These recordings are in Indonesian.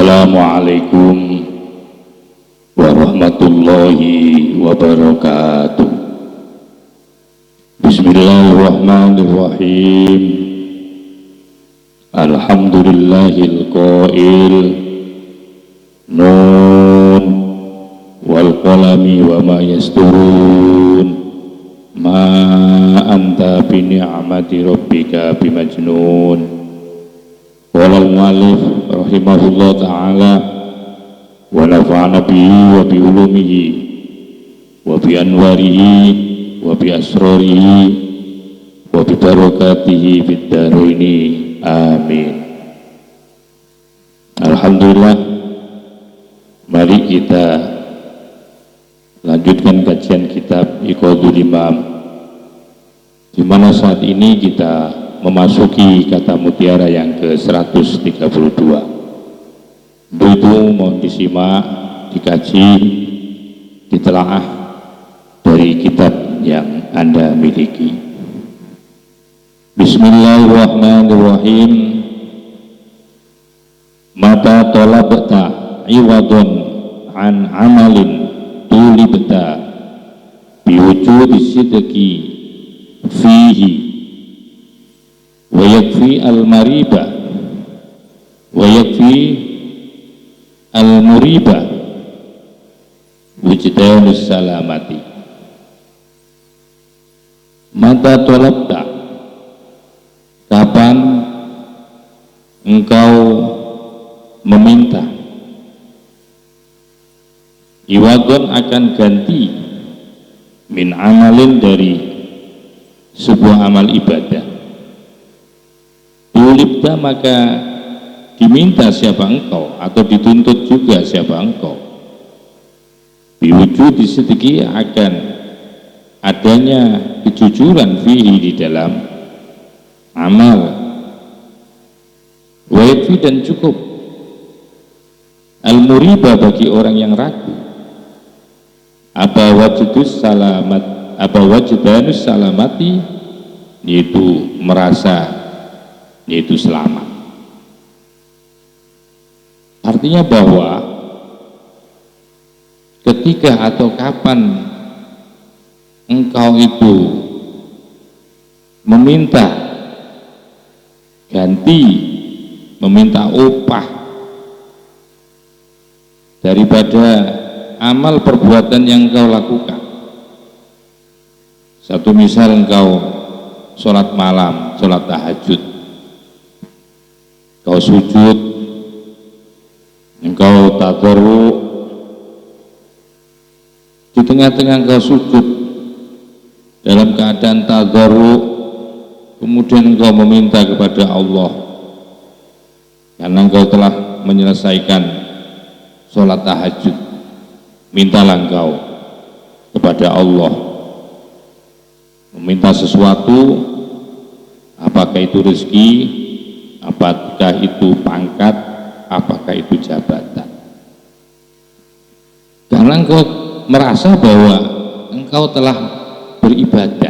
Assalamualaikum warahmatullahi wabarakatuh. Bismillahirrahmanirrahim. Alhamdulillahil qail Nun wal qalami wa ma yasturun ma anta bi ni'mati rabbika bimajnun. Qala al-mu'allif rahimahullah ta'ala wa nafa'ana bihi wa bi ulumihi wa bi anwarihi wa bi asrarihi wa bi barakatihi fid dharaini amin. Alhamdulillah, mari kita lanjutkan kajian kitab Iqadul Imam, di mana saat ini kita memasuki kata mutiara yang ke-132. Untuk itu mohon disimak, dikaji, ditelaah dari kitab yang Anda miliki. Bismillahirrahmanirrahim. Mata talabta iwadun an amalin tulibta biwujudi sidqi fihi wa yakfi al-mariba wa yakfi al-muriba wujdanus salamati. Mata talabta, kapan engkau meminta, iwadun akan ganti, min amalin dari sebuah amal ibadah, tulibta maka diminta siapa engkau atau dituntut juga siapa engkau, biwujud disedeki akan adanya kejujuran fihi di dalam amal, wajib dan cukup, al-muriba bagi orang yang ragu, apa wajdanus salamati, yaitu merasa yaitu selamat. Artinya bahwa ketika atau kapan engkau itu meminta ganti, meminta upah daripada amal perbuatan yang engkau lakukan. Satu misal engkau sholat malam, sholat tahajud, engkau sujud, engkau tadarru, di tengah-tengah engkau sujud dalam keadaan tadarru, kemudian engkau meminta kepada Allah karena engkau telah menyelesaikan sholat tahajud, mintalah engkau kepada Allah, meminta sesuatu, apakah itu rezeki, apakah itu pangkat, apakah itu jabatan, karena engkau merasa bahwa engkau telah beribadah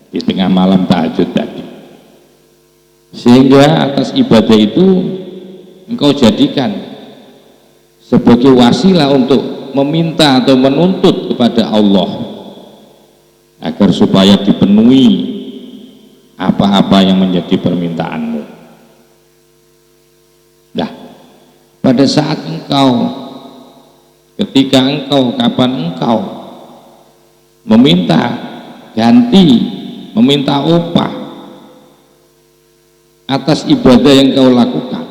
di tengah malam tahajud tadi, sehingga atas ibadah itu engkau jadikan sebagai wasilah untuk meminta atau menuntut kepada Allah agar supaya dipenuhi apa-apa yang menjadi permintaanmu. Nah, pada saat engkau, ketika engkau, kapan engkau meminta ganti, meminta upah atas ibadah yang kau lakukan,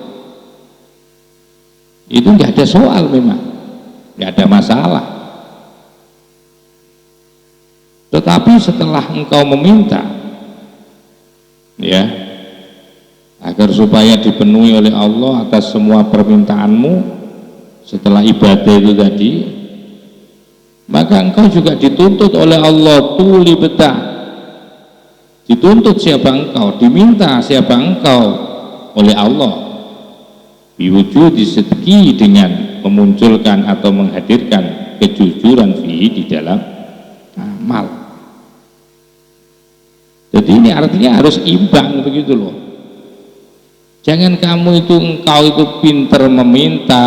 itu nggak ada soal, memang nggak ada masalah. Tetapi setelah engkau meminta, ya, agar supaya dipenuhi oleh Allah atas semua permintaanmu setelah ibadah itu tadi, maka engkau juga dituntut oleh Allah, tulibta, dituntut siapa engkau, diminta siapa engkau oleh Allah, biwujud disedeki, dengan memunculkan atau menghadirkan kejujuran fi di dalam amal. Jadi ini artinya harus imbang begitu loh. Jangan engkau itu pinter meminta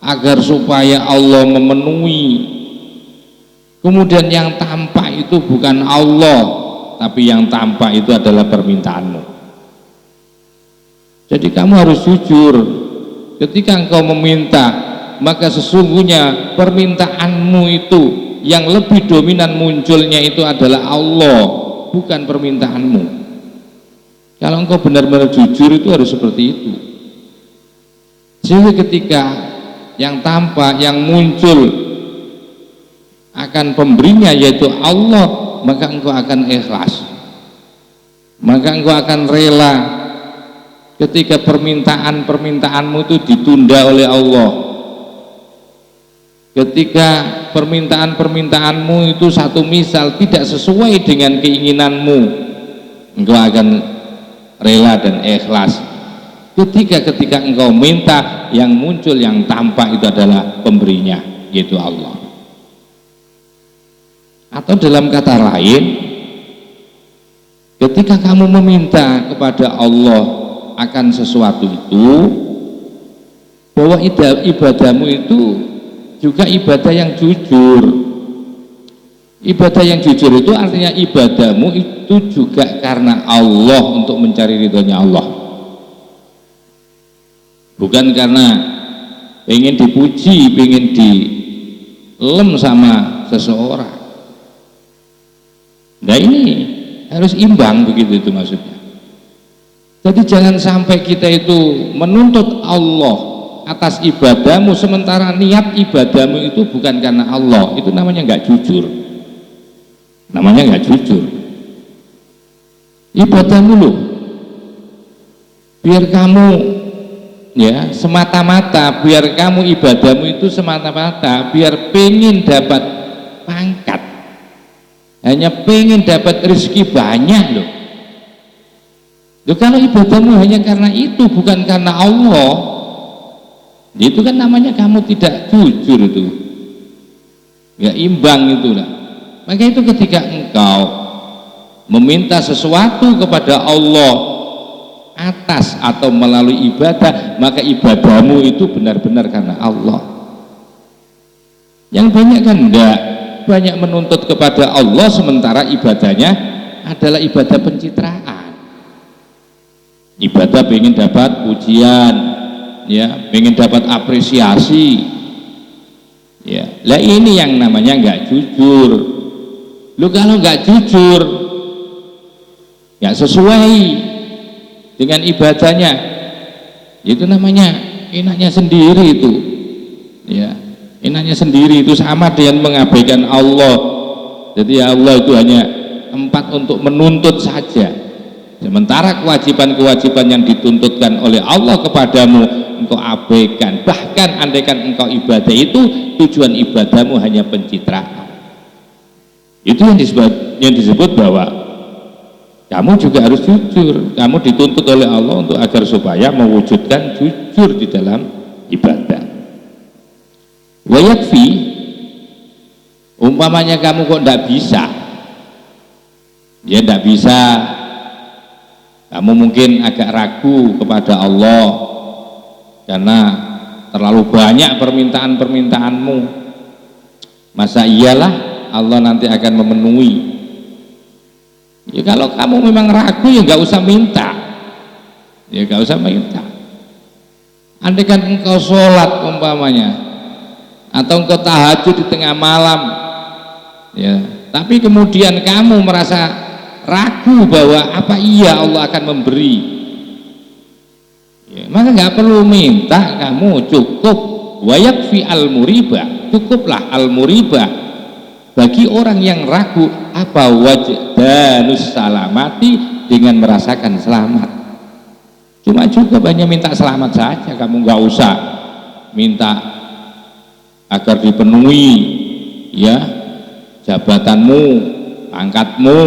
agar supaya Allah memenuhi, kemudian yang tampak itu bukan Allah, tapi yang tampak itu adalah permintaanmu. Jadi kamu harus jujur. Ketika engkau meminta, maka sesungguhnya permintaanmu itu yang lebih dominan munculnya itu adalah Allah, bukan permintaanmu. Kalau engkau benar-benar jujur itu harus seperti itu. Sehingga ketika yang tampak, yang muncul akan pemberinya yaitu Allah, maka engkau akan ikhlas, maka engkau akan rela ketika permintaanmu itu ditunda oleh Allah. Ketika permintaanmu itu satu misal tidak sesuai dengan keinginanmu, engkau akan rela dan ikhlas. Ketika engkau minta, yang muncul, yang tampak itu adalah pemberinya yaitu Allah. Atau dalam kata lain, ketika kamu meminta kepada Allah akan sesuatu itu, bahwa ibadahmu itu juga ibadah yang jujur. Ibadah yang jujur itu artinya ibadahmu itu juga karena Allah, untuk mencari ridhonya Allah, bukan karena pengen dipuji, pengen dilem sama seseorang. Nah ini harus imbang, begitu itu maksudnya. Jadi jangan sampai kita itu menuntut Allah atas ibadahmu sementara niat ibadahmu itu bukan karena Allah. Itu namanya nggak jujur, namanya nggak jujur. Ibadahmu loh biar kamu ya semata-mata, biar kamu ibadahmu itu semata-mata biar pengen dapat pangkat, hanya pengen dapat rezeki banyak loh. Kalau ibadahmu hanya karena itu, bukan karena Allah, itu kan namanya kamu tidak jujur, itu nggak imbang itulah. Maka itu ketika engkau meminta sesuatu kepada Allah atas atau melalui ibadah, maka ibadahmu itu benar-benar karena Allah. Yang banyak kan enggak, banyak menuntut kepada Allah sementara ibadahnya adalah ibadah pencitraan. Ibadah pengen dapat pujian, ya, pengen dapat apresiasi, ya. Lah ini yang namanya nggak jujur. Lu kalau nggak jujur, nggak sesuai dengan ibadahnya, itu namanya enaknya sendiri itu, ya, enaknya sendiri itu sama dengan mengabaikan Allah. Jadi Allah itu hanya tempat untuk menuntut saja, sementara kewajiban-kewajiban yang dituntutkan oleh Allah kepadamu engkau abaikan. Bahkan andaikan engkau ibadah itu tujuan ibadahmu hanya pencitraan, itu yang disebut bahwa kamu juga harus jujur. Kamu dituntut oleh Allah untuk agar supaya mewujudkan jujur di dalam ibadah. Wa yakfi, umpamanya kamu kok tidak bisa, ya tidak bisa, kamu mungkin agak ragu kepada Allah karena terlalu banyak permintaan-permintaanmu. Masa iyalah Allah nanti akan memenuhi? Ya kalau kamu memang ragu, ya nggak usah minta, ya nggak usah minta. Andaikan engkau sholat umpamanya, atau engkau tahajud di tengah malam, ya, tapi kemudian kamu merasa ragu bahwa apa iya Allah akan memberi, ya, maka nggak perlu minta, kamu cukup wayakfi al-muribah, cukuplah al-muribah bagi orang yang ragu apa wajdanus salamati, dengan merasakan selamat. Cuma juga hanya minta selamat saja, kamu nggak usah minta agar dipenuhi, ya, jabatanmu, pangkatmu,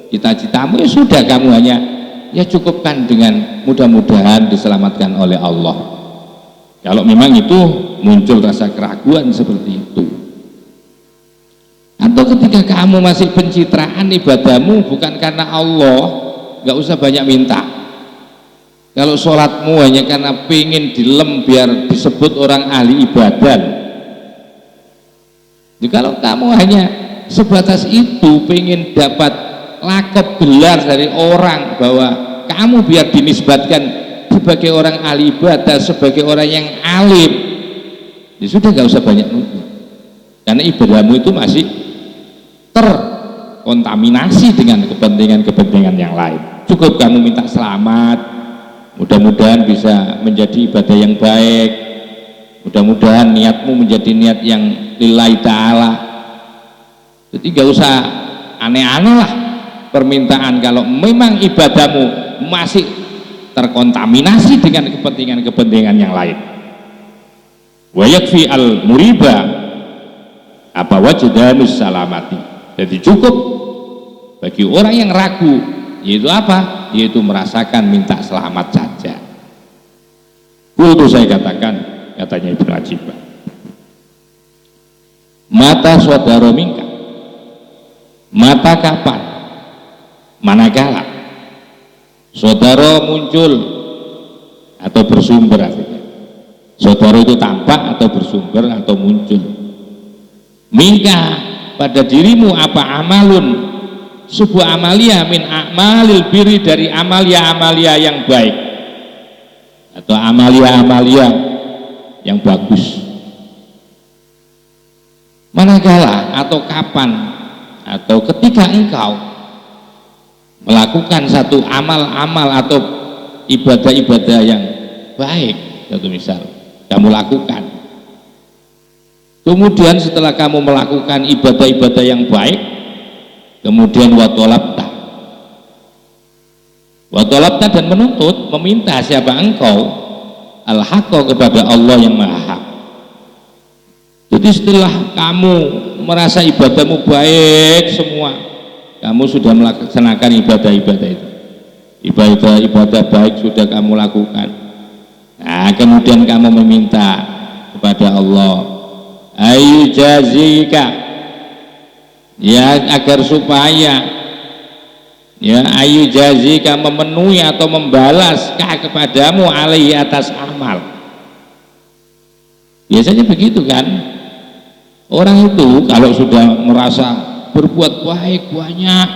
cita-citamu, ya sudah, kamu hanya ya cukupkan dengan mudah-mudahan diselamatkan oleh Allah. Kalau memang itu muncul rasa keraguan seperti itu. Atau ketika kamu masih pencitraan ibadahmu bukan karena Allah, nggak usah banyak minta, Kalau sholatmu hanya karena pengen dilem biar disebut orang ahli ibadah. Jadi kalau kamu hanya sebatas itu, pengen dapat lakop gelar dari orang bahwa kamu biar dinisbatkan sebagai orang ahli ibadah, sebagai orang yang alim, ya sudah, nggak usah banyak nunggu, karena ibadahmu itu masih terkontaminasi dengan kepentingan-kepentingan yang lain. Cukup kamu minta selamat, mudah-mudahan bisa menjadi ibadah yang baik, mudah-mudahan niatmu menjadi niat yang lillahi ta'ala. Jadi nggak usah aneh-aneh lah permintaan kalau memang ibadahmu masih terkontaminasi dengan kepentingan-kepentingan yang lain. Wa yakfi al muriba apa wajdanus salamati. Jadi cukup bagi orang yang ragu, yaitu apa? Yaitu merasakan minta selamat saja. Itu saya katakan, katanya Ibnu Ajibah, mata saudara mingka, mata kapan, manakala saudara muncul atau bersumber, artinya saudara itu tampak atau bersumber atau muncul, mingka pada dirimu apa amalun, sebuah amalia min a'malil biri, dari amalia-amalia yang baik atau amalia-amalia yang bagus, manakala atau kapan atau ketika engkau melakukan satu amal-amal atau ibadah-ibadah yang baik, satu misal kamu lakukan, kemudian setelah kamu melakukan ibadah-ibadah yang baik, kemudian watolabta dan menuntut, meminta siapa engkau, al-haqqa, kepada Allah yang maha hak. Jadi setelah kamu merasa ibadahmu baik semua, kamu sudah melaksanakan ibadah-ibadah itu, ibadah-ibadah baik sudah kamu lakukan, nah kemudian kamu meminta kepada Allah, ayu jazika, ya agar supaya ya ayu jazika, memenuhi atau membalas kepadamu alaihi, atas amal. Biasanya begitu kan, orang itu kalau sudah merasa berbuat baik banyak,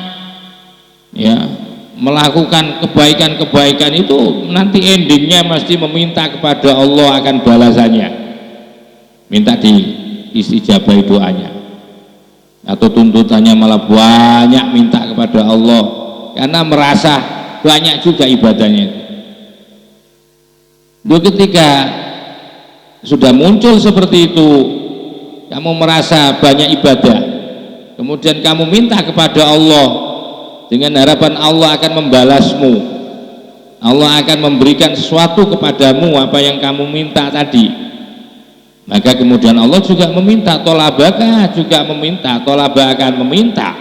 ya melakukan kebaikan-kebaikan itu, nanti endingnya mesti meminta kepada Allah akan balasannya, minta diistijabahi doanya, atau tuntutannya malah banyak minta kepada Allah karena merasa banyak juga ibadahnya. Itu ketika sudah muncul seperti itu, kamu merasa banyak ibadah, kemudian kamu minta kepada Allah dengan harapan Allah akan membalasmu, Allah akan memberikan sesuatu kepadamu apa yang kamu minta tadi, maka kemudian Allah juga meminta, tolabaka juga meminta, tolaba akan meminta,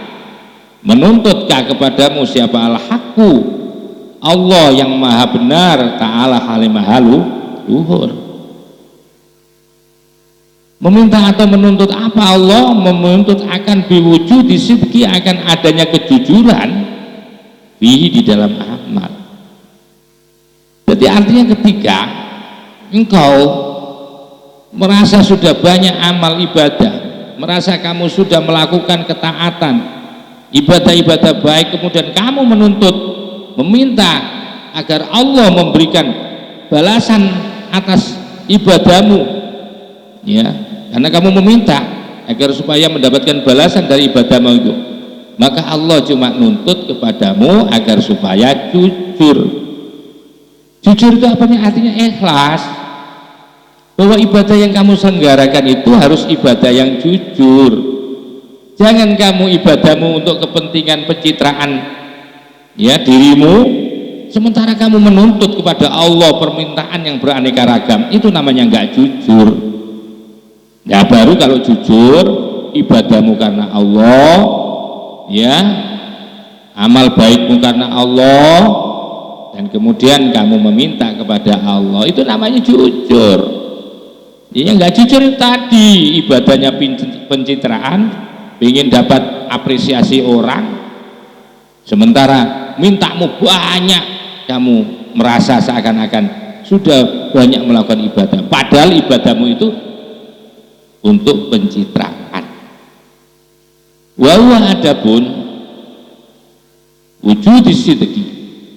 menuntutkah kepadamu siapa, al-haqqu, Allah yang maha benar, ta'ala halimahalu luhur. Meminta atau menuntut apa Allah? Menuntut akan biwujudi sidqi, akan adanya kejujuran fihi, di dalam amal. Jadi artinya ketika engkau merasa sudah banyak amal ibadah, merasa kamu sudah melakukan ketaatan, ibadah-ibadah baik, kemudian kamu menuntut, meminta agar Allah memberikan balasan atas ibadahmu, ya, karena kamu meminta agar supaya mendapatkan balasan dari ibadahmu itu, maka Allah cuma nuntut kepadamu agar supaya jujur. Jujur itu apanya? Artinya ikhlas, bahwa ibadah yang kamu selenggarakan itu harus ibadah yang jujur. Jangan kamu ibadahmu untuk kepentingan pencitraan, ya, dirimu, sementara kamu menuntut kepada Allah permintaan yang beraneka ragam. Itu namanya nggak jujur. Ya, baru kalau jujur, ibadahmu karena Allah, ya, amal baikmu karena Allah, dan kemudian kamu meminta kepada Allah, itu namanya jujur. Ya, nggak jujur tadi ibadahnya pencitraan, ingin dapat apresiasi orang, sementara mintamu banyak, kamu merasa seakan-akan sudah banyak melakukan ibadah, padahal ibadahmu itu untuk pencitraan. Wa huwa adapun wujud sidqi,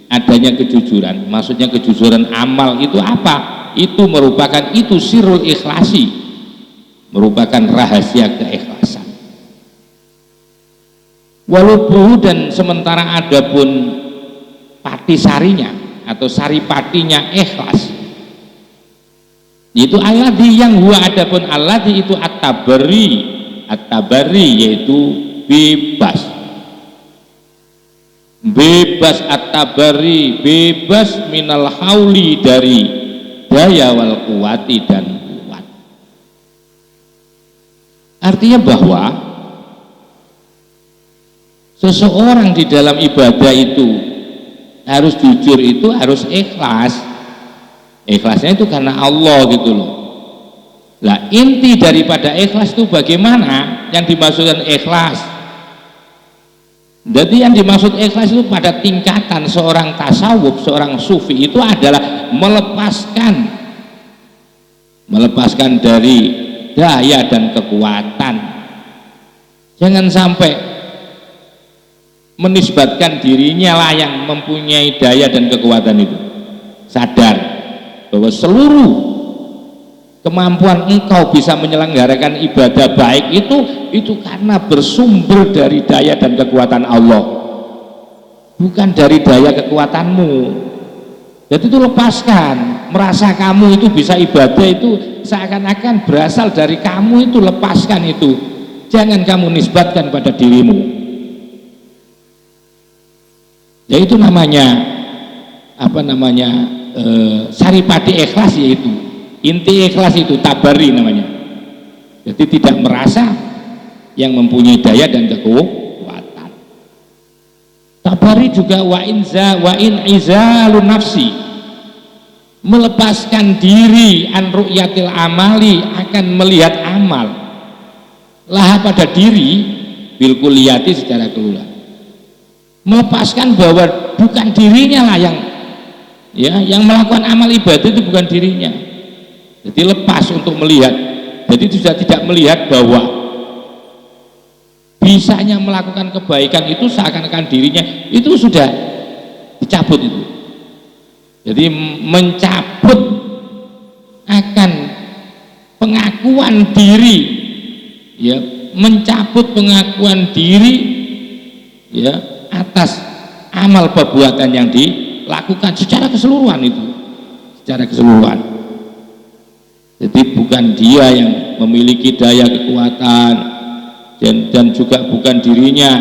adanya kejujuran, maksudnya kejujuran amal itu apa? Itu merupakan itu sirrul ikhlasi, merupakan rahasia keikhlasan. Walubuhu, dan sementara adapun patisarinya atau saripatinya ikhlas, itu alladzi, yang huwa adapun alladzi itu at-tabari, at-tabari yaitu bebas, bebas at-tabari, bebas minal hauli, dari daya wal kuwati, dan kuat. Artinya bahwa seseorang di dalam ibadah itu harus jujur, itu harus ikhlas. Ikhlasnya itu karena Allah gitu loh. Lah inti daripada ikhlas itu bagaimana? Yang dimaksudkan ikhlas, jadi yang dimaksud ikhlas itu pada tingkatan seorang tasawuf, seorang sufi itu adalah melepaskan dari daya dan kekuatan. Jangan sampai menisbatkan dirinya lah yang mempunyai daya dan kekuatan itu. Sadar bahwa seluruh kemampuan engkau bisa menyelenggarakan ibadah baik itu karena bersumber dari daya dan kekuatan Allah, bukan dari daya kekuatanmu. Jadi itu lepaskan, merasa kamu itu bisa ibadah itu seakan-akan berasal dari kamu, itu lepaskan itu, jangan kamu nisbatkan pada dirimu. Ya itu namanya apa namanya, saripati ikhlas, yaitu inti ikhlas itu tabari namanya. Jadi tidak merasa yang mempunyai daya dan kekuatan. Tabari juga wa in izalun nafsi, melepaskan diri an ru'yatil amali, akan melihat amal laha pada diri bil kulliyati, secara keseluruhan. Melepaskan bahwa bukan dirinya lah yang melakukan amal ibadah, itu bukan dirinya. Jadi lepas untuk melihat, jadi sudah tidak melihat bahwa bisanya melakukan kebaikan itu seakan-akan dirinya, itu sudah dicabut itu. Jadi mencabut akan pengakuan diri, ya, mencabut pengakuan diri, ya, atas amal perbuatan yang dilakukan secara keseluruhan itu, secara keseluruhan. Jadi bukan dia yang memiliki daya kekuatan, dan juga bukan dirinya,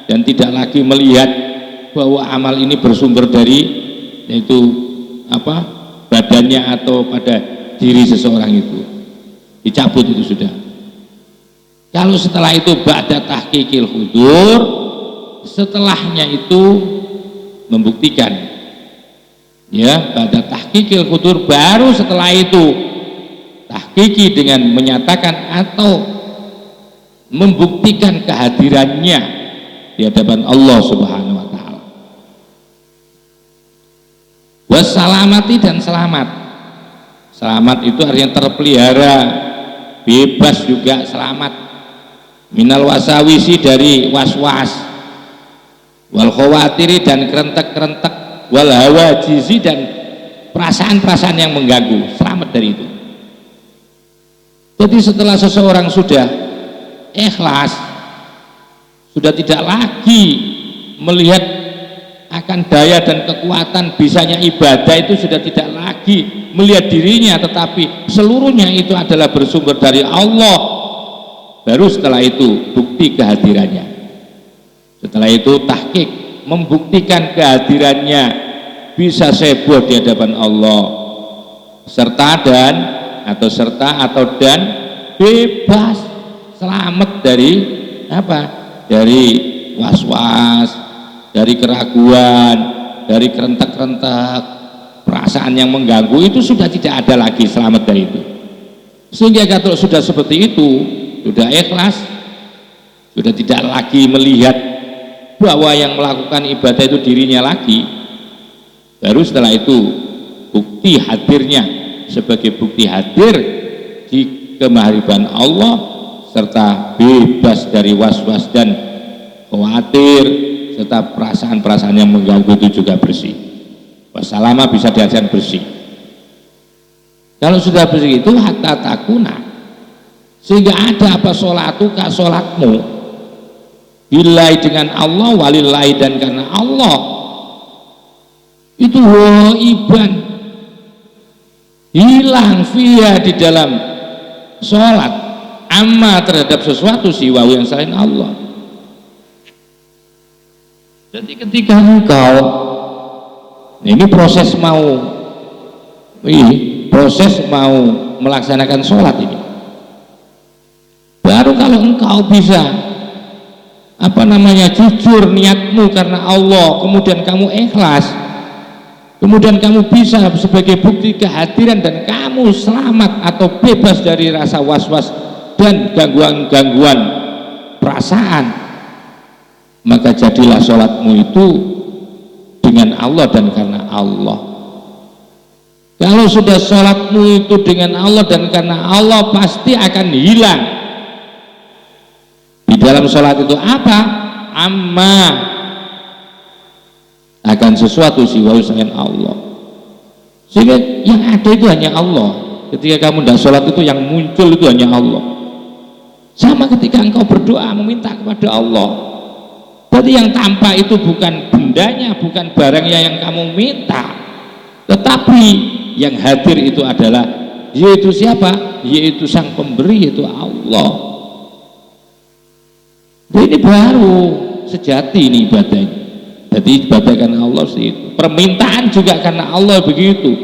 dan tidak lagi melihat bahwa amal ini bersumber dari yaitu apa, badannya atau pada diri seseorang itu. Dicabut itu sudah. Kalau setelah itu ba'da tahqiqil hudur, setelahnya itu membuktikan, ya, ba'da tahqiqil hudur, baru setelah itu tahqiqi dengan menyatakan atau membuktikan kehadirannya di hadapan Allah Subhanahu wa taala. Wassalamati, dan selamat. Selamat itu artinya terpelihara, bebas juga selamat. Minal wasawisi, dari was-was, wal khawatiri, dan kerentek-kerentek, wal hawajizi, dan perasaan-perasaan yang mengganggu, selamat dari itu. Jadi setelah seseorang sudah ikhlas, sudah tidak lagi melihat akan daya dan kekuatan bisanya ibadah, itu sudah tidak lagi melihat dirinya, tetapi seluruhnya itu adalah bersumber dari Allah. Baru setelah itu bukti kehadirannya. Setelah itu tahqiq, membuktikan kehadirannya, bisa seboh di hadapan Allah, serta dan bebas, selamat dari apa? Dari was-was, dari keraguan, dari kerentak-kerentak, perasaan yang mengganggu, itu sudah tidak ada lagi, selamat dari itu. Sehingga kalau sudah seperti itu, sudah ikhlas, sudah tidak lagi melihat bahwa yang melakukan ibadah itu dirinya lagi, Baru setelah itu bukti hadirnya sebagai bukti hadir di kemahriban Allah serta bebas dari was-was dan khawatir serta perasaan-perasaan yang mengganggu itu juga bersih. Wassalama bisa diartikan bersih. Kalau sudah bersih itu hatta takuna, sehingga ada apa sholatuka, sholatmu billahi dengan Allah, walillahi dan karena Allah itu waiban, hilang via di dalam sholat amma terhadap sesuatu siwa yang selain Allah. Jadi ketika engkau ini proses mau melaksanakan sholat ini, baru kalau engkau bisa jujur niatmu karena Allah, kemudian kamu ikhlas, kemudian kamu bisa sebagai bukti kehadiran dan kamu selamat atau bebas dari rasa was-was dan gangguan-gangguan perasaan, maka jadilah sholatmu itu dengan Allah dan karena Allah. Kalau sudah sholatmu itu dengan Allah dan karena Allah, pasti akan hilang di dalam sholat itu apa? Amma, akan sesuatu siwa selain Allah, sehingga yang ada itu hanya Allah. Ketika kamu tidak sholat itu yang muncul itu hanya Allah. Sama ketika engkau berdoa meminta kepada Allah, berarti yang tampak itu bukan bendanya, bukan barangnya yang kamu minta, tetapi yang hadir itu adalah yaitu siapa? Yaitu sang pemberi, yaitu Allah. Jadi ini baru sejati ini ibadahnya. Jadi ibadah karena Allah sih itu. Permintaan juga karena Allah begitu.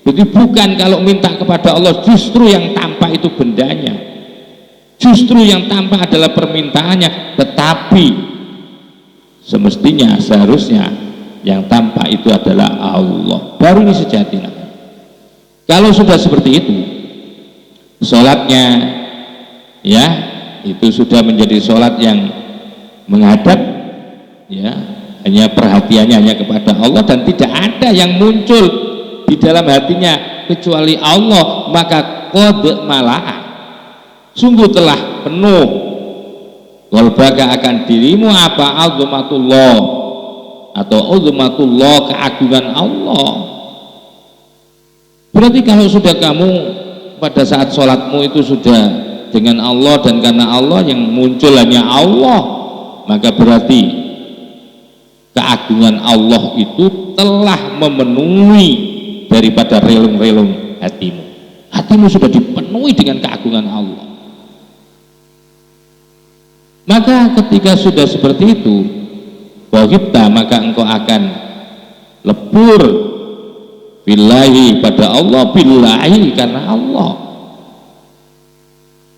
Jadi bukan kalau minta kepada Allah justru yang tampak itu bendanya, justru yang tampak adalah permintaannya, tetapi semestinya seharusnya yang tampak itu adalah Allah. Baru ini sejati. Kalau sudah seperti itu, sholatnya ya itu sudah menjadi sholat yang menghadap, ya hanya perhatiannya hanya kepada Allah dan tidak ada yang muncul di dalam hatinya kecuali Allah, maka qad mala'a, sungguh telah penuh qalbaka akan dirimu apa? Azumatullah atau azumatullah, keagungan Allah. Berarti kalau sudah kamu pada saat sholatmu itu sudah dengan Allah dan karena Allah, yang muncul hanya Allah, maka berarti keagungan Allah itu telah memenuhi daripada relung-relung hatimu. Hatimu sudah dipenuhi dengan keagungan Allah. Maka ketika sudah seperti itu, wahibta, maka engkau akan lebur billahi pada Allah, billahi karena Allah.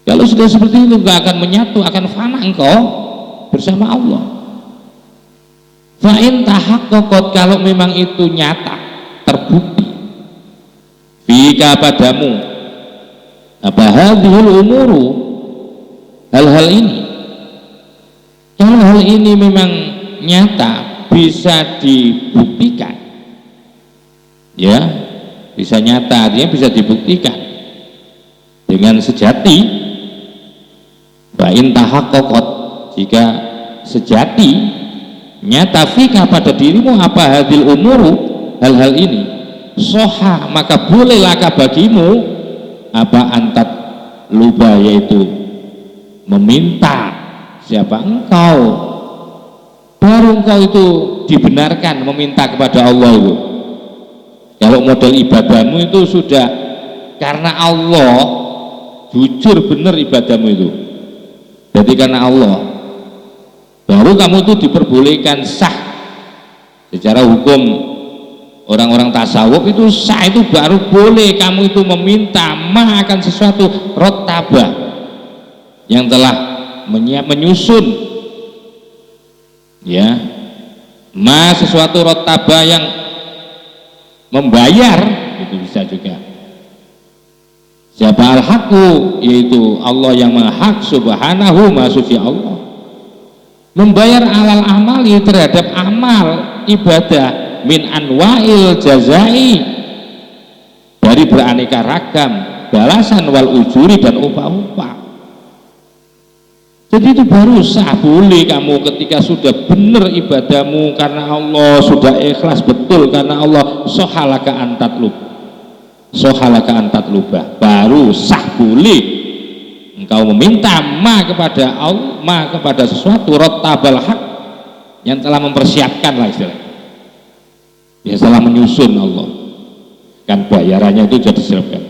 Kalau sudah seperti itu enggak akan menyatu, akan fana engkau bersama Allah. Fa'in tahaqqaqat, kalau memang itu nyata, terbukti fika padamu apa hadhil umuru, hal-hal ini, kalau hal ini memang nyata bisa dibuktikan, ya bisa nyata, artinya bisa dibuktikan dengan sejati. Fa'in tahaqqaqat, jika sejati nyata fika pada dirimu apa hadil umuru, hal-hal ini, soha, maka bolehlah bagimu apa antat luba, yaitu meminta siapa engkau, baru engkau itu dibenarkan meminta kepada Allah itu. Kalau model ibadahmu itu sudah karena Allah, jujur benar ibadahmu itu, jadi karena Allah, baru kamu itu diperbolehkan sah secara hukum. Orang-orang tasawuf itu sah, itu baru boleh kamu itu meminta ma akan sesuatu rotabah yang telah menyusun, ya ma sesuatu rotabah yang membayar, itu bisa juga. Siapa al-haqqu, yaitu Allah yang maha hak, subhanahu, maha suci Allah, membayar alal amali terhadap amal ibadah min anwa'il jazai, dari beraneka ragam balasan, wal ujuri, dan upah-upah. Jadi itu baru sah, boleh kamu ketika sudah benar ibadahmu karena Allah, sudah ikhlas betul karena Allah, sohalaka antat lubah, baru sah, boleh engkau meminta kepada Allah, kepada sesuatu rottabal haq, yang telah mempersiapkan lah istilahnya, ya telah menyusun Allah, kan bayarannya itu sudah disiapkan.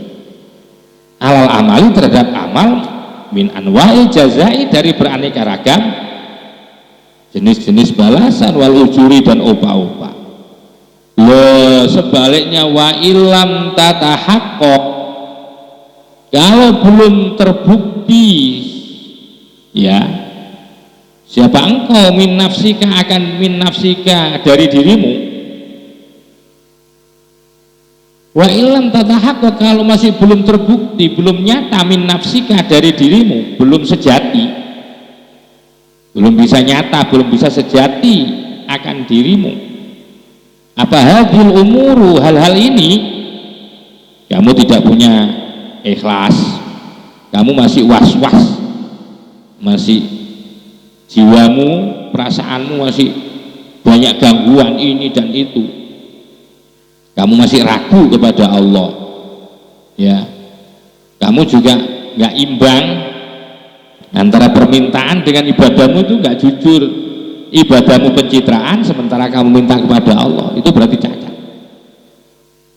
Alal amali, terhadap amal, min anwa'il jazai, dari beraneka ragam jenis-jenis balasan, wal ujuri, dan upah-upah. Sebaliknya wa ilam tatahaqqaq, kalau belum terbukti, ya, siapa engkau, min nafsika, akan min nafsika, dari dirimu. Wa ilam tatahaqqaq, kalau masih belum terbukti, belum nyata, min nafsika, dari dirimu, belum sejati, belum bisa nyata, belum bisa sejati akan dirimu. Apa hadhil umuru, hal-hal ini kamu tidak punya ikhlas, kamu masih was-was, masih jiwamu, perasaanmu masih banyak gangguan ini dan itu, kamu masih ragu kepada Allah, ya, kamu juga nggak imbang antara permintaan dengan ibadahmu, itu nggak jujur, ibadahmu pencitraan sementara kamu minta kepada Allah, itu berarti cacat.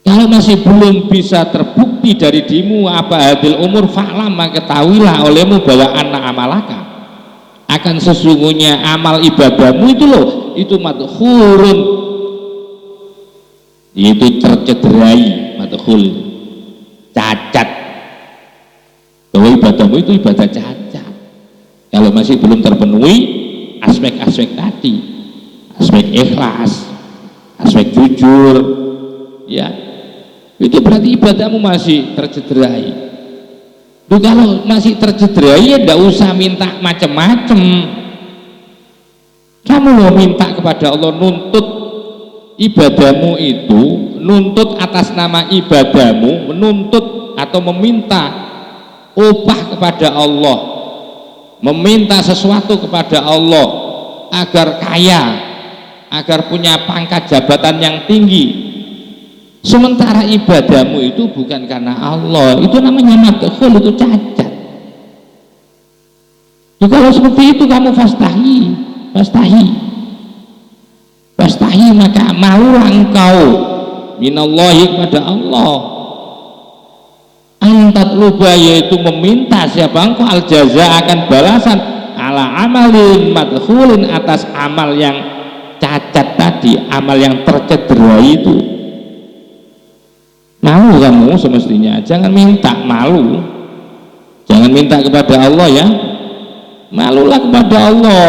Kalau masih belum bisa terbukti dari dirimu apa hadil umur, fa'lam, maka ketahuilah olehmu bahwa anak amalaka, akan sesungguhnya amal ibadahmu itu loh, itu madkhulun, yaitu tercederai, madkhul, cacat, bahwa ibadahmu itu ibadah cacat kalau masih belum terpenuhi aspek-aspek tadi, aspek ikhlas, aspek jujur, ya, itu berarti ibadahmu masih tercederai. Duh, kalau masih tercederai, ya tidak usah minta macam-macam. Kamu mau minta kepada Allah, nuntut ibadahmu itu, nuntut atas nama ibadahmu, menuntut atau meminta upah kepada Allah, meminta sesuatu kepada Allah agar kaya, agar punya pangkat jabatan yang tinggi, sementara ibadahmu itu bukan karena Allah, itu namanya madkhul, itu cacat. Jadi kalau seperti itu kamu fastahi, maka malulah engkau minallahi, kepada Allah, antat luba, yaitu meminta siapa engkau al jaza, akan balasan, ala amalin madkhulin, atas amal yang cacat tadi, amal yang tercederai itu. Malu kamu semestinya, jangan minta malu, jangan minta kepada Allah, ya, malulah kepada Allah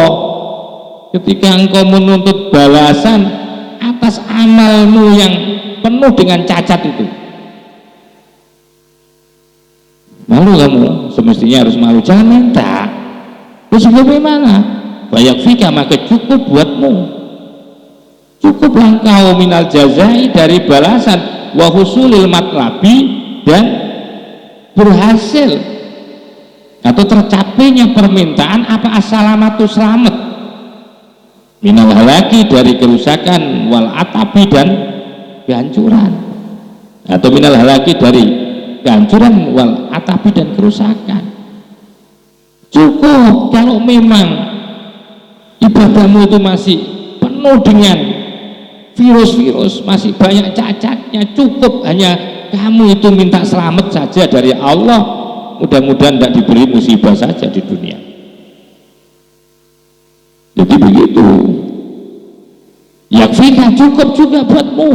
ketika engkau menuntut balasan atas amalmu yang penuh dengan cacat itu. Malu kamu, semestinya harus malu, jangan minta. Terus bagaimana? Bayak fika, maka cukup buatmu, cukup engkau minal jazai, dari balasan, wa husulil matlabi, dan berhasil atau tercapainya permintaan, apa assalamatu, selamat, minal halaki, dari kerusakan, wal atabi, dan kehancuran, atau minal halaki, dari kehancuran, wal atabi, dan kerusakan. Cukup kalau memang ibadahmu itu masih penuh dengan virus-virus, masih banyak cacatnya, cukup hanya kamu itu minta selamat saja dari Allah, mudah-mudahan tidak diberi musibah saja di dunia. Jadi begitu, yakfika, cukup juga buatmu,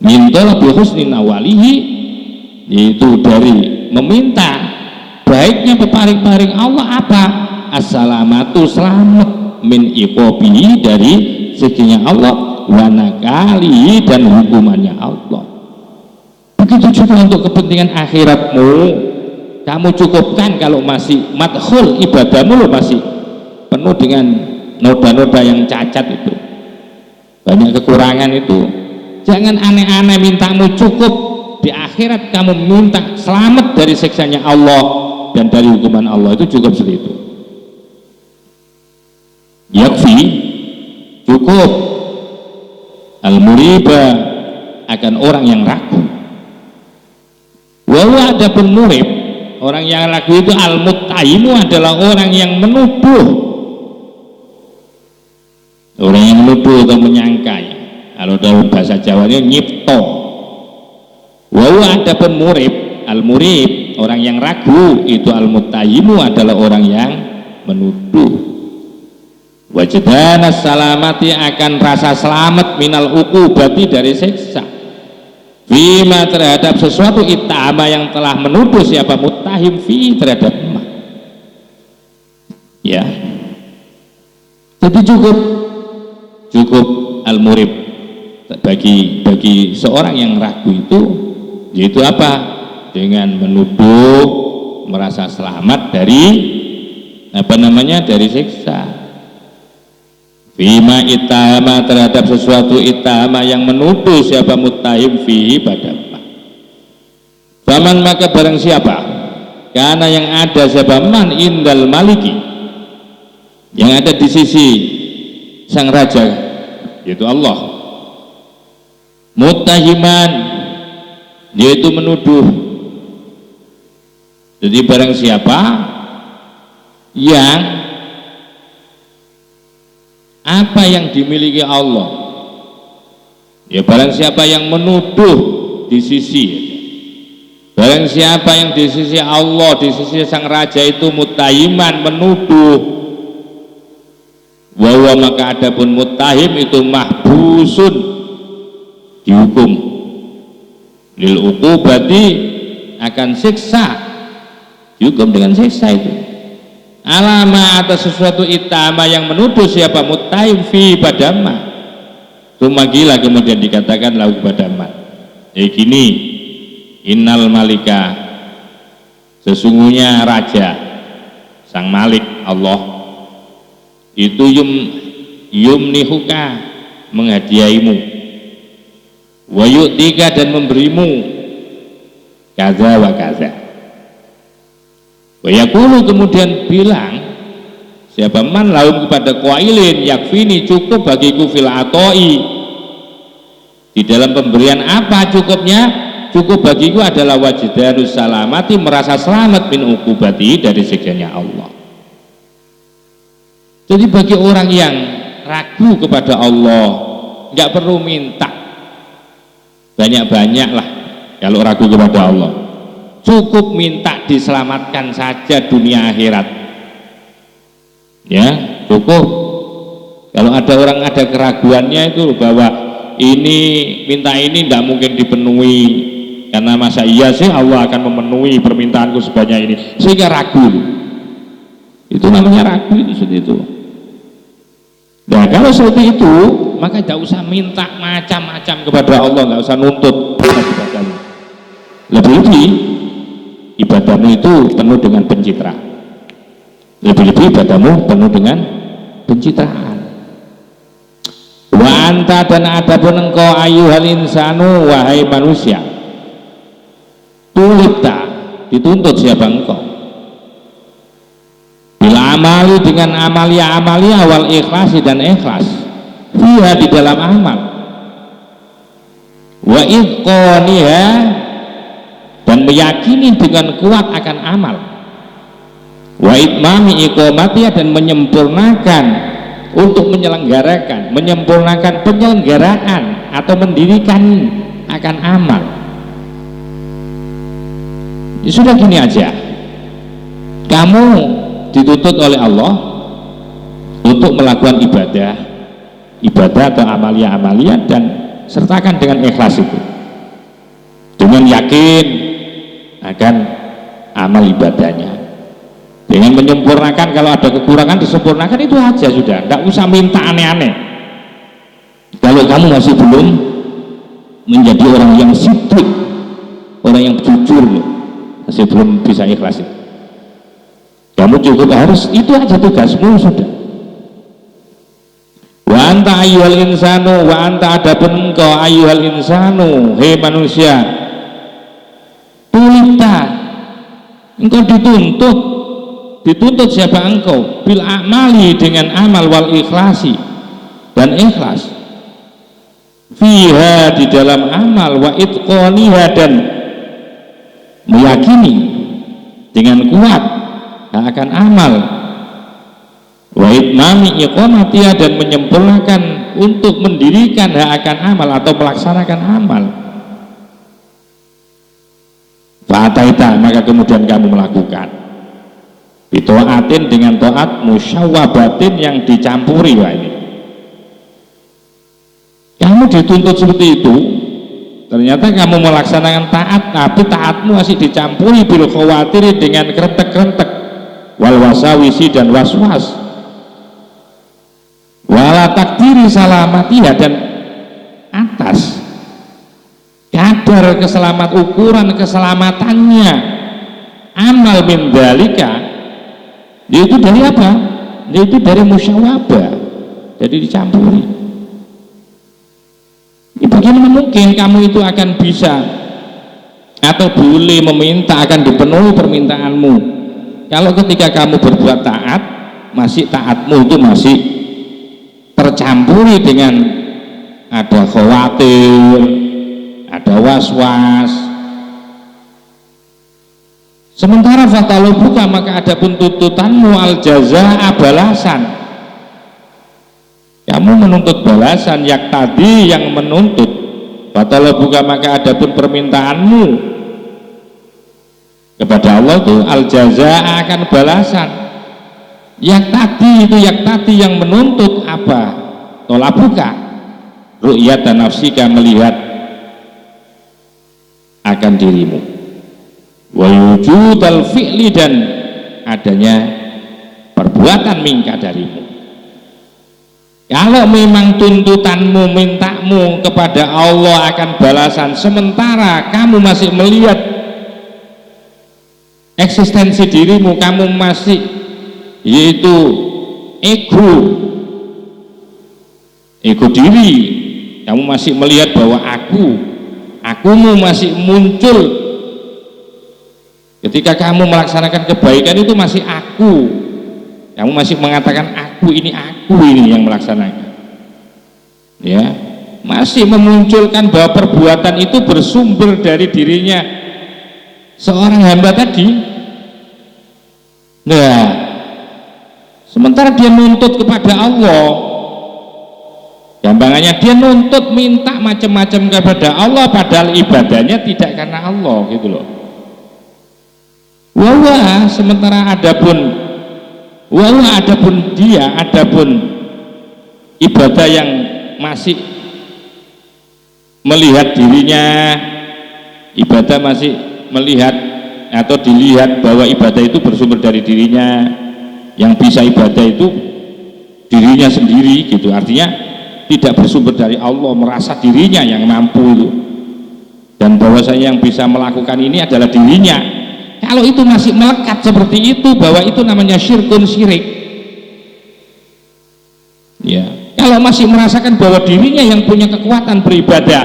minta lebih husnin awalihi, yaitu dari meminta baiknya peparing-paring Allah, apa? Assalamatu, selamat, min iqobihi, dari seginya Allah, wanakali, dan hukumannya Allah. Begitu juga untuk kepentingan akhiratmu, kamu cukupkan. Kalau masih madkhul, ibadahmu lo masih penuh dengan noda-noda yang cacat itu, banyak kekurangan itu. Jangan aneh-aneh mintamu, cukup di akhirat kamu minta selamat dari siksanya Allah dan dari hukuman Allah, itu cukup seperti itu. Yakfi, cukup. Al-muriba, akan orang yang ragu. Wa adapun murib, orang yang ragu itu al-muttahimu, adalah orang yang menuduh. Orang yang menuduh atau menyangkai, kalau dalam bahasa Jawanya nyipto. Wa adapun murib, al-murib, orang yang ragu itu al-muttahimu, adalah orang yang menuduh. Wajdana salamati, akan rasa selamat minal uqubati, dari siksa. Fima, terhadap sesuatu itama yang telah menuduh siapa muttahim fi, terhadap emak. Ya, jadi cukup al-murib bagi seorang yang ragu itu, yaitu apa? Dengan menuduh, merasa selamat dari dari siksa. Fima itama, terhadap sesuatu itama yang menuduh siapa muttahim fihi, pada emak. Faman, maka barang siapa, karena yang ada siapa man indal maliki, yang ada di sisi sang raja, yaitu Allah, muttahiman, yaitu menuduh. Jadi barang siapa yang apa yang dimiliki Allah, ya barang siapa yang menuduh di sisi, barang siapa yang di sisi Allah, di sisi sang raja itu muttahiman, menuduh, bahwa maka adapun muttahim itu mahbusun, dihukum, lil uqubati, akan siksa, dihukum dengan siksa itu. Alama, atas sesuatu itama yang menuduh siapa muttahim fi, pada ma. Tumagila, kemudian dikatakan lahu kepada ma, gini, innal malika, sesungguhnya raja, sang malik Allah itu yumnihuka, menghadiahimu, wa yu'tika, dan memberimu kaza wa kaza. Wa yaqulu, kemudian bilang siapa man lahum, kepada qailin, yakfini, cukup bagiku fil atoi, di dalam pemberian apa cukupnya? Cukup bagiku adalah wajdanus salamati, merasa selamat min uqubati, dari siksanya Allah. Jadi bagi orang yang ragu kepada Allah, nggak perlu minta banyak-banyak lah kalau ragu kepada Allah, cukup minta diselamatkan saja dunia akhirat, ya cukup. Kalau ada orang ada keraguannya itu bahwa ini minta ini tidak mungkin dipenuhi, karena masa iya sih Allah akan memenuhi permintaanku sebanyak ini, sehingga ragu, itu namanya ragu, itu seperti itu. Nah kalau seperti itu, maka tidak usah minta macam-macam kepada Allah, nggak usah nuntut ibadahmu. Lebih-lebih ibadahmu itu penuh dengan pencitraan, lebih-lebih ibadahmu penuh dengan pencitraan. Wa anta, dan adapun engkau ayyuhal insanu, wahai manusia, tulita, dituntut siapa engkau, bila amali, dengan amalia wal ikhlasi, dan ikhlas, fiha, di dalam amal, wa iqoniha, dan meyakini dengan kuat akan amal, wa itmami iqomatiha, dan menyempurnakan untuk menyelenggarakan, menyempurnakan penyelenggaraan atau mendirikan akan amal. Ya sudah, gini aja, kamu dituntut oleh Allah untuk melakukan ibadah atau amalia, dan sertakan dengan ikhlas itu, dengan yakin akan amal ibadahnya, dengan menyempurnakan. Kalau ada kekurangan disempurnakan, itu aja sudah, tidak usah minta aneh-aneh. Kalau kamu masih belum menjadi orang yang siddiq, orang yang jujur, masih belum bisa ikhlas itu, kamu cukup harus itu aja tugasmu sudah. Wa anta ayyuhal insanu, wa anta adapun engkau ayyuhal insanu, hei manusia, tulita, engkau dituntut siapa engkau, bil a'mali dengan amal, wal ikhlasi dan ikhlas, fiha di dalam amal, wa itqaniha dan meyakini dengan kuat akan amal, wa itmami iqamatiha dan menyempurnakan untuk mendirikan akan amal atau melaksanakan amal. Fa'ataita, maka kemudian kamu melakukan bita'atin dengan taat musyawwabatin yang dicampuri. Wah, ini kamu dituntut seperti itu, ternyata kamu melaksanakan taat, tapi taatmu masih dicampuri bil khawatiri dengan kerentek-kerentek, wal wasawisi dan waswas, wala takdiri salamatiha dan atas kadar ukuran keselamatannya amal min dzalika, yaitu dari apa? Yaitu dari musyawabah, jadi dicampuri. Ini bagaimana mungkin kamu itu akan bisa atau boleh meminta akan dipenuhi permintaanmu kalau ketika kamu berbuat taat, masih taatmu itu masih tercampuri dengan ada khawatir, ada was-was. Sementara fatalubuka, maka ada pun tuntutanmu al jazaa, balasan. Kamu menuntut balasan, yak tadi yang menuntut. Fatalubuka, maka ada pun permintaanmu kepada Allah itu al jazaa, akan balasan. Yak tadi yang menuntut apa? Tolabuka, ru'yat dan nafsika, melihat akan dirimu, wa wujudal fi'li dan adanya perbuatan mingka darimu. Kalau memang tuntutanmu, mintamu kepada Allah akan balasan, sementara kamu masih melihat eksistensi dirimu, kamu masih yaitu ego diri, kamu masih melihat bahwa akumu masih muncul ketika kamu melaksanakan kebaikan, itu masih kamu masih mengatakan aku ini yang melaksanakan, ya, masih memunculkan bahwa perbuatan itu bersumber dari dirinya seorang hamba tadi. Nah, sementara dia nuntut kepada Allah, gampangannya dia nuntut minta macam-macam kepada Allah, padahal ibadahnya tidak karena Allah, gitu loh. Sementara adapun ibadah yang masih melihat dirinya, ibadah masih melihat atau dilihat bahwa ibadah itu bersumber dari dirinya, yang bisa ibadah itu dirinya sendiri, gitu. Artinya tidak bersumber dari Allah, merasa dirinya yang mampu itu, dan bahwasanya yang bisa melakukan ini adalah dirinya. Kalau itu masih melekat seperti itu, bahwa itu namanya syirkun syirik, ya. Kalau masih merasakan bahwa dirinya yang punya kekuatan beribadah,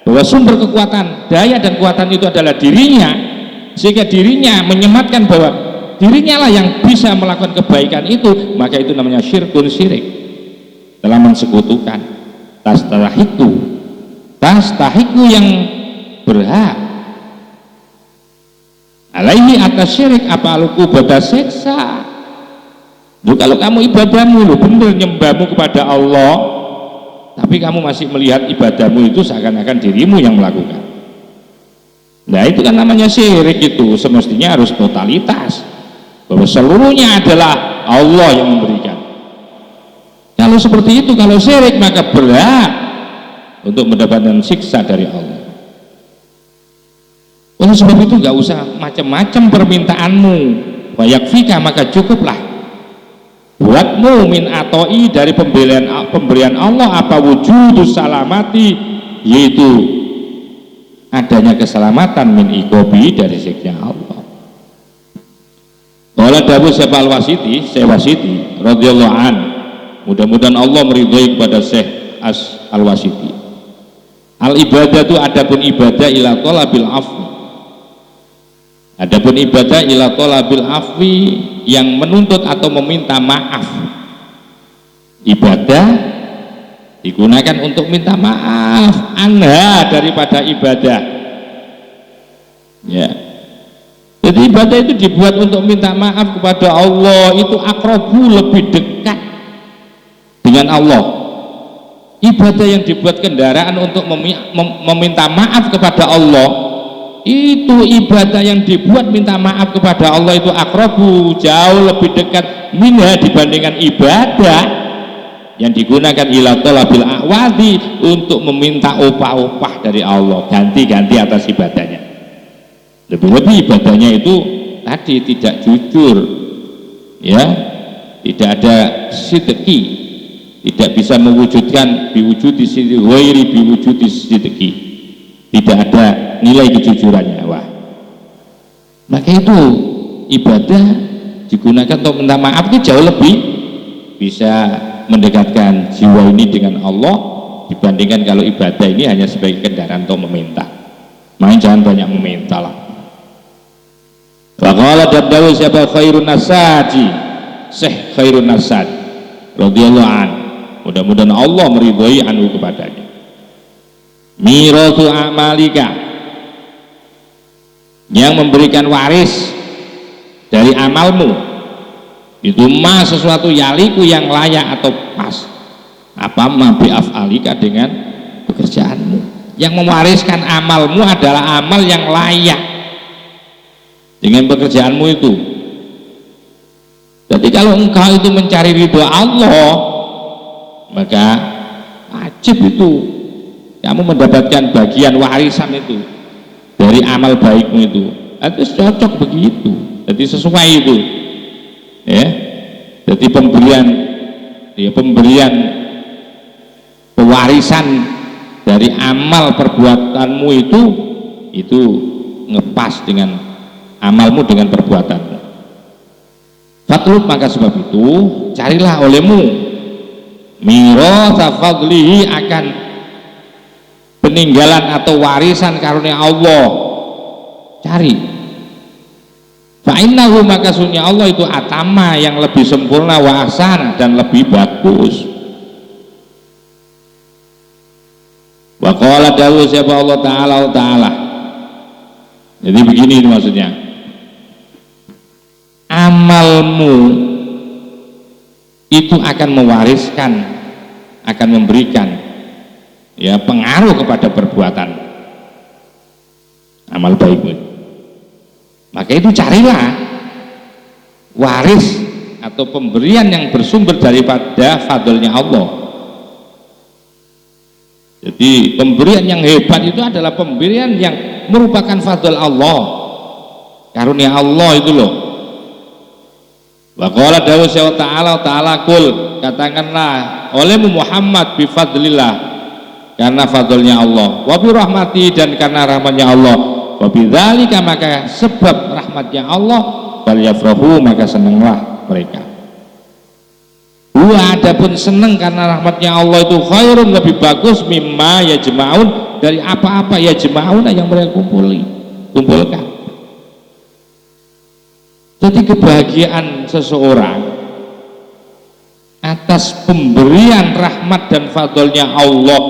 bahwa sumber kekuatan, daya dan kekuatan itu adalah dirinya, sehingga dirinya menyematkan bahwa dirinya lah yang bisa melakukan kebaikan itu, maka itu namanya syirkun syirik, telah mensekutukan. Tastahiku yang berhak alaihi atas syirik apa aluku bada seksa. Kalau kamu ibadahmu benar nyembahmu kepada Allah, tapi kamu masih melihat ibadahmu itu seakan-akan dirimu yang melakukan, nah itu kan namanya syirik. Itu semestinya harus totalitas, bahwa seluruhnya adalah Allah yang memberikan. Kalau seperti itu, kalau syirik, maka berhak untuk mendapatkan siksa dari Allah. Oleh sebab itu nggak usah macam-macam permintaanmu, wa yakfika, maka cukuplah buatmu min atoi, dari pemberian Allah, apa wujudus salamati, yaitu adanya keselamatan, min ikobi, dari siksa Allah. Wala dawu Syekh Al-Wasiti radhiyallahu an, Mudah-mudahan Allah meridhai kepada Syekh Al-Wasiti. Al-ibadatu adapun ibadah ila talabil afwi. Adapun ibadah ila talabil afwi yang menuntut atau meminta maaf. Ibadah digunakan untuk minta maaf anha daripada ibadah. Ya. Jadi ibadah itu dibuat untuk minta maaf kepada Allah, itu akrabu, lebih dekat dengan Allah. Ibadah yang dibuat kendaraan untuk meminta maaf kepada Allah, itu ibadah yang dibuat minta maaf kepada Allah itu akrabu, jauh lebih dekat minha dibandingkan ibadah yang digunakan ila talabil a'wadhi, untuk meminta upah-upah dari Allah, ganti-ganti atas ibadahnya. Lebih-lebih ibadahnya itu tadi tidak jujur, ya, tidak ada sidqi, tidak bisa mewujudkan biwujudi sidqi ghairi biwujudi sidqi, tidak ada nilai kejujurannya. Wah, maka itu ibadah digunakan untuk minta maaf itu jauh lebih bisa mendekatkan jiwa ini dengan Allah dibandingkan kalau ibadah ini hanya sebagai kendaraan untuk meminta. Main jangan banyak meminta lah. Faqala dabdawu siapa khairun nasadi, Syekh Khairun Nasad radhiyallahu an, mudah-mudahan Allah meridhai anhu kepadanya. Miratu amalika, yang memberikan waris dari amalmu itu ma sesuatu yaliku yang layak atau pas, apa ma bi'af'alika dengan pekerjaanmu. Yang mewariskan amalmu adalah amal yang layak dengan pekerjaanmu itu. Jadi kalau engkau itu mencari ridho Allah, maka wajib itu kamu mendapatkan bagian warisan itu dari amal baikmu itu. Itu cocok begitu, jadi sesuai itu, ya. Jadi pemberian pewarisan dari amal perbuatanmu itu ngepas dengan amalmu dengan perbuatanmu. Fatlub, maka sebab itu carilah olehmu miratha fadlihi, akan peninggalan atau warisan karunia Allah. Cari. Fa innahu, maka sunnya Allah itu atama, yang lebih sempurna, wa ahsana, dan lebih bagus. Wa qala dawu siapa Allah Ta'ala. Jadi begini ini maksudnya, amalmu itu akan mewariskan, akan memberikan ya pengaruh kepada perbuatan amal baikmu. Maka itu carilah waris atau pemberian yang bersumber daripada fadlnya Allah. Jadi pemberian yang hebat itu adalah pemberian yang merupakan fadl Allah, karunia Allah itu loh. Wa qala dawu ta'ala kul, katakanlah olehmu Muhammad bi fadlillah, karena fadlnya Allah, wa bi rahmati, dan karena rahmatnya Allah, wa bidzalika, maka sebab rahmatnya Allah, bal yafrahu, maka senanglah mereka. Adapun senang karena rahmatnya Allah itu khairun, lebih bagus, mimma yajma'un, dari apa-apa yajma'un yang mereka kumpulkan. Jadi kebahagiaan seseorang atas pemberian rahmat dan fadlnya Allah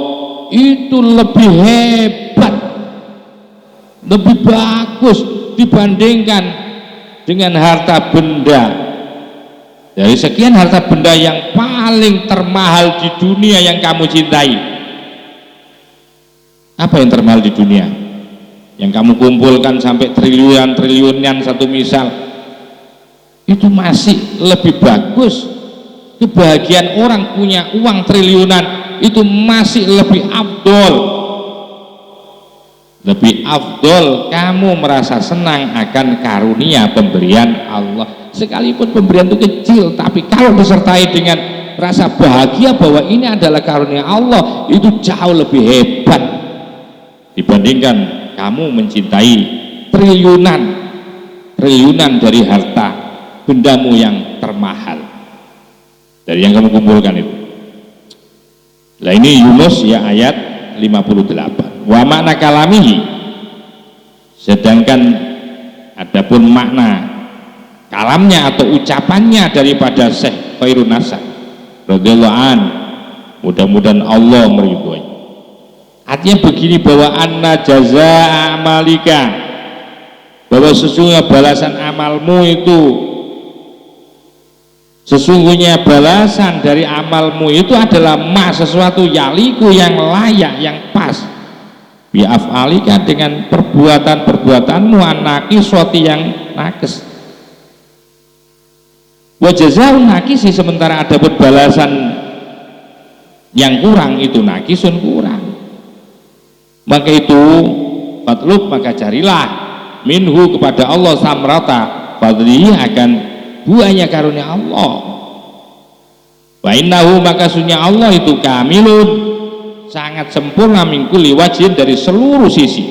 itu lebih hebat, lebih bagus dibandingkan dengan harta benda. Dari sekian harta benda yang paling termahal di dunia yang kamu cintai, apa yang termahal di dunia yang kamu kumpulkan sampai triliunan satu misal, itu masih lebih bagus. Kebahagiaan orang punya uang triliunan itu masih lebih afdol kamu merasa senang akan karunia pemberian Allah. Sekalipun pemberian itu kecil, tapi kalau disertai dengan rasa bahagia bahwa ini adalah karunia Allah, itu jauh lebih hebat dibandingkan kamu mencintai triliunan dari harta bendamu yang termahal. dari yang kamu kumpulkan itu. Nah ini Yunus ya ayat 58. Wa makna kalamihi, sedangkan adapun makna kalamnya atau ucapannya daripada Syekh Khairun Nasr radhiyallahu an, mudah-mudahan Allah meridhoi. Artinya begini, bahwa anna jazaa amalika, bahwa sesungguhnya balasan amalmu itu, sesungguhnya balasan dari amalmu itu adalah sesuatu yaliku, yang layak, yang pas, bi'af'alika, dengan perbuatan-perbuatanmu, anaki suatu yang nakes, wa jazaa'un nakisi, sementara ada balasan yang kurang itu nakisun, kurang. Maka itu fatlub, maka carilah minhu, kepada Allah, samrata fadlihi, akan buahnya karunia Allah. Wa innahu, maka sunya Allah itu kamilun, sangat sempurna, min kulli wajhin, dari seluruh sisi.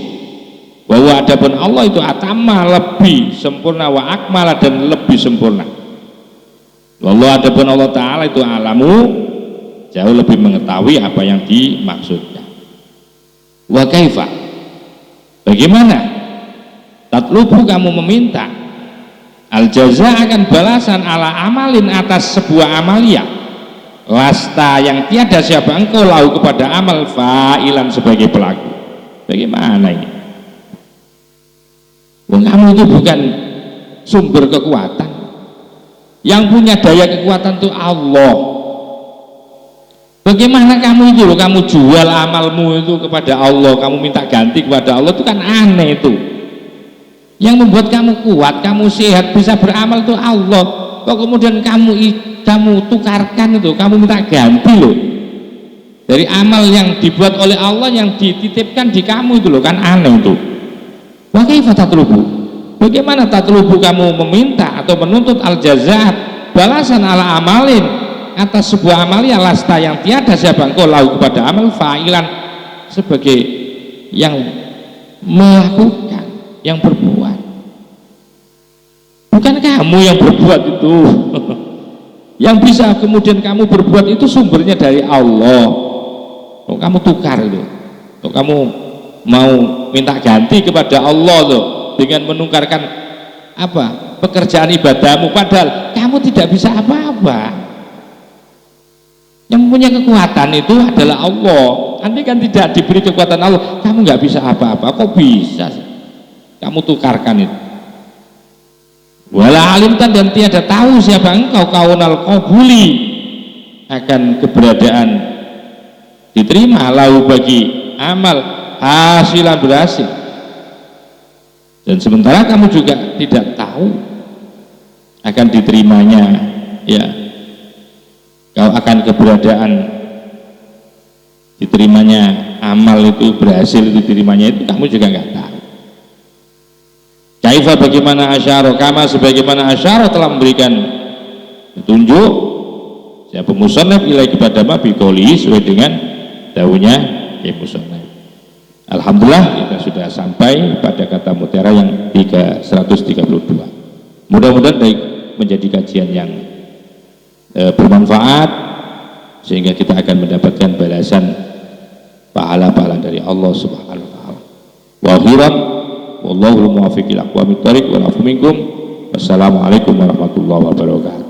Bahwa adapun Allah itu atama, lebih sempurna, wa akmala, dan lebih sempurna. Wallahu, adapun Allah Ta'ala itu alamu, jauh lebih mengetahui apa yang dimaksudkan. Wa kaifa, bagaimana tatlubu, kamu meminta al jaza, akan balasan, ala amalin, atas sebuah amalia, lasta, yang tiada siapa engkau, lahu, kepada amal, fa'ilan, sebagai pelaku. Bagaimana ini? Kamu itu bukan sumber kekuatan, yang punya daya kekuatan itu Allah. Bagaimana kamu itu loh, kamu jual amalmu itu kepada Allah, kamu minta ganti kepada Allah, itu kan aneh itu. Yang membuat kamu kuat, kamu sehat, bisa beramal itu Allah. Kok kemudian kamu tukarkan itu, kamu minta ganti loh dari amal yang dibuat oleh Allah, yang dititipkan di kamu itu loh, kan aneh itu. Wa kaifa tatlubu, bagaimana tatlubu, kamu meminta atau menuntut al jazaat, balasan ala amalin, atas sebuah amalia, lasta, yang tiada siapa engkau, lahu, kepada amal, fa'ilan, sebagai yang melakukan, yang berbuat. Bukan kamu yang berbuat itu. Yang bisa kemudian kamu berbuat itu sumbernya dari Allah. Kok kamu tukar itu, kok kamu mau minta ganti kepada Allah loh, dengan menukarkan apa, pekerjaan ibadahmu, padahal kamu tidak bisa apa-apa. Yang punya kekuatan itu adalah Allah. Andai kan tidak diberi kekuatan Allah, kamu nggak bisa apa-apa. Kok bisa kamu tukarkan itu? Wala alimtan, dan tiada tahu siapa engkau, kaunal qabuli, akan keberadaan diterima, lahu, bagi amal, hasilan, berhasil. Dan sementara kamu juga tidak tahu akan diterimanya, ya, kau akan keberadaan diterimanya amal itu, berhasil diterimanya itu, kamu juga nggak tahu. Kaifa, bagaimana, asyara, kama, sebagaimana asyara telah memberikan petunjuk siapa musannaf ilai kepada ma biqouli, sesuai dengan daunnya musannaf. Alhamdulillah, kita sudah sampai pada kata mutiara yang 132. Mudah-mudahan baik, menjadi kajian yang bermanfaat, sehingga kita akan mendapatkan balasan pahala-pahala dari Allah Subhanahu wa taala. Wa akhiran, wallahu muwaffiq ila aqwamit thoriq, wa afu minkum. Wassalamualaikum warahmatullahi wabarakatuh.